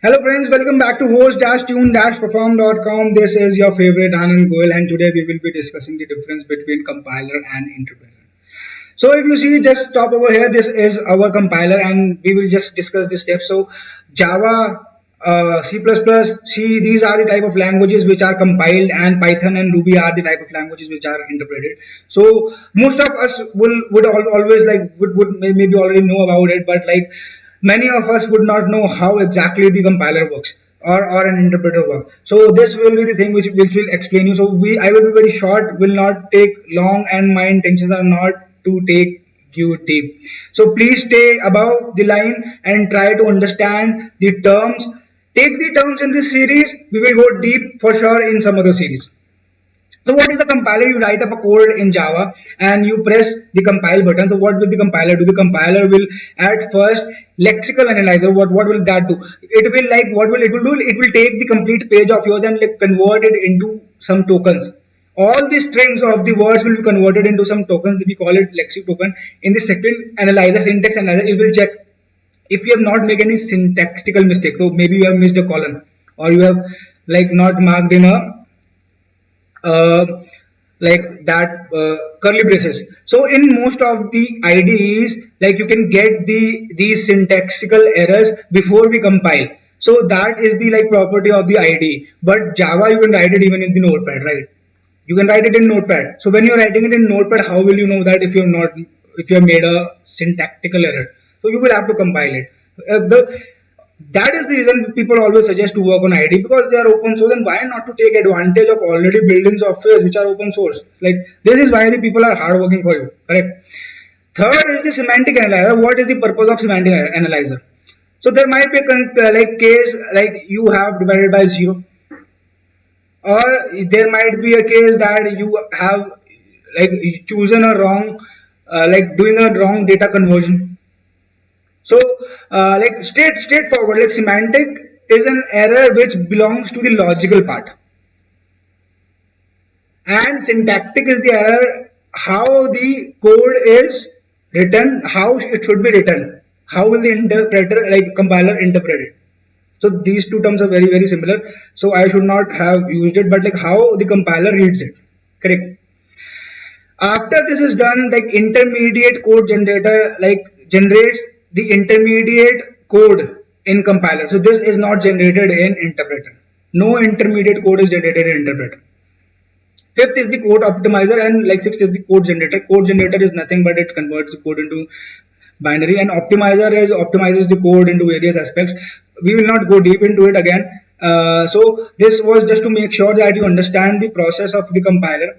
Hello friends, welcome back to host-tune-perform.com. This is your favorite Anand Goel, and today we will be discussing the difference between compiler and interpreter. So if you see, just stop over here, this is our compiler and we will just discuss the steps. So Java, C++, C, these are the type of languages which are compiled, and Python and Ruby are the type of languages which are interpreted. So most of us always would maybe already know about it, but like many of us would not know how exactly the compiler works or an interpreter works. So this will be the thing which will explain you. So I will be very short, will not take long, and my intentions are not to take you deep. So please stay above the line and try to understand the terms. Take the terms in this series. We will go deep for sure in some other series. So what is the compiler? You write up a code in Java and you press the compile button. So what will the compiler do? The compiler will at first lexical analyzer. What will that do? It will like what will it will do? It will take the complete page of yours and like convert it into some tokens. All the strings of the words will be converted into some tokens. We call it lexic token. In the second analyzer, syntax analyzer, it will check if you have not made any syntactical mistake. So maybe you have missed a colon, or you have like not marked in a like that curly braces. So in most of the IDEs, like you can get these syntactical errors before we compile. So that is the like property of the IDE. But Java, you can write it even in the notepad, right? You can write it in notepad. So when you're writing it in notepad, how will you know that if you have made a syntactical error? So you will have to compile it. That is the reason people always suggest to work on IDE, because they are open source, and why not to take advantage of already built-in software which are open source? Like this is why the people are hardworking for you, correct? Third is the semantic analyzer. What is the purpose of semantic analyzer? So there might be a like case like you have divided by 0, or there might be a case that you have like chosen a wrong like doing a wrong data conversion. So like straightforward, like semantic is an error which belongs to the logical part, and syntactic is the error how the code is written, how it should be written, how will the interpreter like compiler interpret it. So these two terms are very similar, so I should not have used it, but like how the compiler reads it, correct? After this is done, like intermediate code generator like generates the intermediate code in compiler. So this is not generated in interpreter. No intermediate code is generated in interpreter. Fifth is the code optimizer, and like sixth is the code generator. Code generator is nothing but it converts the code into binary, and optimizer is optimizes the code into various aspects. We will not go deep into it again. So this was just to make sure that you understand the process of the compiler.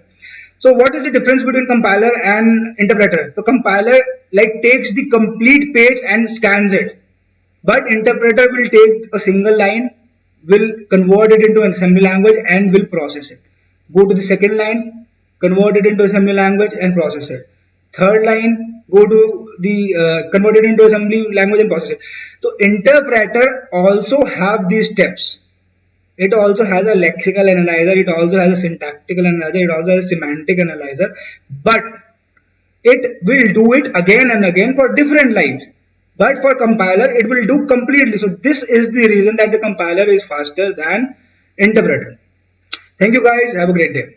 So what is the difference between compiler and interpreter? So compiler like takes the complete page and scans it, but interpreter will take a single line, will convert it into an assembly language and will process it. Go to the second line, convert it into assembly language and process it. Third line, go to the convert it into assembly language and process it. So interpreter also have these steps. It also has a lexical analyzer, it also has a syntactical analyzer, it also has a semantic analyzer, but it will do it again and again for different lines. But for compiler, it will do completely. So this is the reason that the compiler is faster than interpreter. Thank you guys. Have a great day.